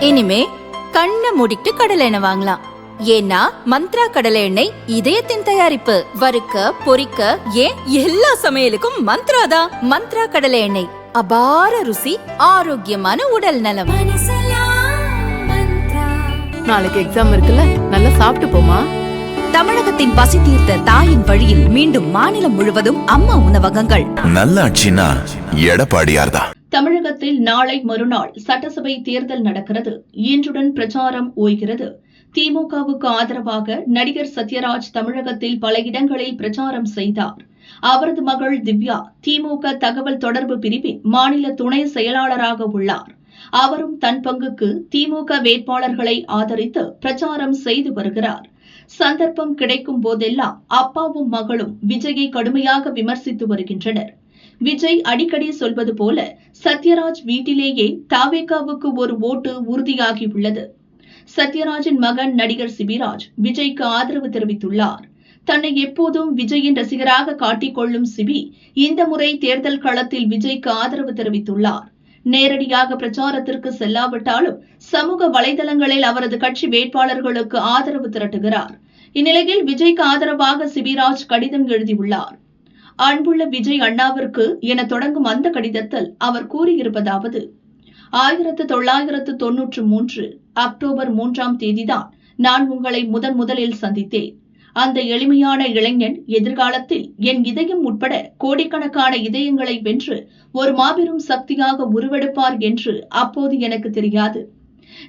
இனிமே கண்ணை மூடிட்டு கடலை எண்ணெய் வாங்கலாம். ஏன்னா மந்த்ரா கடலை எண்ணெய் இதயத்தின் தயாரிப்பு. வறுக்க பொரிக்க ஏன் எல்லா சமையலுக்கும் மந்த்ரா தான். மந்த்ரா கடலை எண்ணெய், அபார ருசி, ஆரோக்கியமான உடல் நலம். நாளைக்கு எக்ஸாம் இருக்குல்ல, நல்லா சாப்பிட்டு போமா. தமிழகத்தின் பசி தீர்த்த தாயின் வழியில் மீண்டும் மாநிலம் முழுவதும் அம்மா உணவகங்கள். நல்ல ஆட்சினா எடப்பாடியார்தான். தமிழகத்தில் நாளை மறுநாள் சட்டசபை தேர்தல் நடக்கிறது. இன்றுடன் பிரச்சாரம் ஓய்கிறது. திமுகவுக்கு ஆதரவாக நடிகர் சத்யராஜ் தமிழகத்தில் பல இடங்களில் பிரச்சாரம் செய்தார். அவரது மகள் திவ்யா திமுக தகவல் தொடர்பு பிரிவின் மாநில துணை செயலாளராக உள்ளார். அவரும் தன் பங்குக்கு திமுக வேட்பாளர்களை ஆதரித்து பிரச்சாரம் செய்து வருகிறார். சந்தர்ப்பம் கிடைக்கும் போதெல்லாம் அப்பாவும் மகளும் விஜயை கடுமையாக விமர்சித்து வருகின்றனர். விஜய் அடிக்கடி சொல்வது போல சத்யராஜ் வீட்டிலேயே தாவேகாவுக்கு ஒரு ஓட்டு உறுதியாகியுள்ளது. சத்யராஜின் மகன் நடிகர் சிபிராஜ் விஜய்க்கு ஆதரவு தெரிவித்துள்ளார். தன்னை எப்போதும் விஜயின் ரசிகராக காட்டிக்கொள்ளும் சிபி இந்த முறை தேர்தல் களத்தில் விஜய்க்கு ஆதரவு தெரிவித்துள்ளார். நேரடியாக பிரச்சாரத்திற்கு செல்லாவிட்டாலும் சமூக வலைதளங்களில் அவரது கட்சி வேட்பாளர்களுக்கு ஆதரவு திரட்டுகிறார். இந்நிலையில் விஜய்க்கு ஆதரவாக சிபிராஜ் கடிதம் எழுதியுள்ளார். அன்புள்ள விஜய் அண்ணாவிற்கு என தொடங்கும் அந்த கடிதத்தில் அவர் கூறியிருப்பதாவது: 1993 அக்டோபர் 3ஆம் தேதிதான் நான் உங்களை முதலில் சந்தித்தேன். அந்த எளிமையான இளைஞன் எதிர்காலத்தில் என் இதயம் உட்பட கோடிக்கணக்கான இதயங்களை வென்று ஒரு மாபெரும் சக்தியாக உருவெடுப்பார் என்று அப்போது எனக்கு தெரியாது.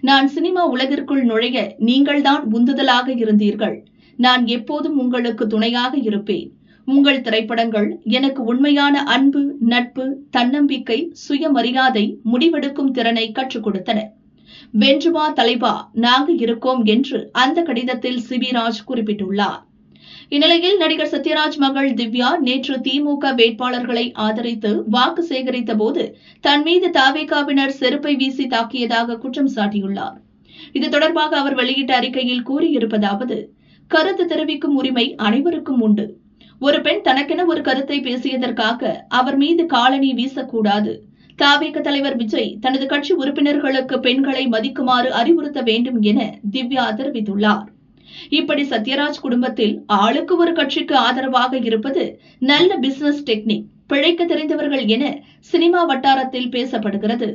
நான் சினிமா உலகிற்குள் நுழைய நீங்கள்தான் உந்துதலாக இருந்தீர்கள். நான் எப்போதும் உங்களுக்கு துணையாக இருப்பேன். உங்கள் திரைப்படங்கள் எனக்கு உண்மையான அன்பு, நட்பு, தன்னம்பிக்கை, சுயமரியாதை, முடிவெடுக்கும் திறனை கற்றுக் கொடுத்தன. வென்றுவா தலைவா, நாங்க இருக்கோம் என்று அந்த கடிதத்தில் சிபிராஜ் குறிப்பிட்டுள்ளார். இந்நிலையில் நடிகர் சத்யராஜ் மகள் திவ்யா நேற்று திமுக வேட்பாளர்களை ஆதரித்து வாக்கு சேகரித்த போது தன் மீது தாவேகாவினர் செருப்பை வீசி தாக்கியதாக குற்றம் சாட்டியுள்ளார். இது தொடர்பாக அவர் வெளியிட்ட அறிக்கையில் கூறியிருப்பதாவது: கருத்து தெரிவிக்கும் உரிமை அனைவருக்கும் உண்டு. ஒரு பெண் தனக்கென ஒரு கருத்தை பேசியதற்காக அவர் மீது காலணி வீசக்கூடாது. தாவேக தலைவர் விஜய் தனது கட்சி உறுப்பினர்களுக்கு பெண்களை மதிக்குமாறு அறிவுறுத்த வேண்டும் என திவ்யா தெரிவித்துள்ளார். இப்படி சத்யராஜ் குடும்பத்தில் ஆளுக்கு ஒரு கட்சிக்கு ஆதரவாக இருப்பது நல்ல பிசினஸ் டெக்னிக், பிழைக்க தெரிந்தவர்கள் என சினிமா வட்டாரத்தில் பேசப்படுகிறது.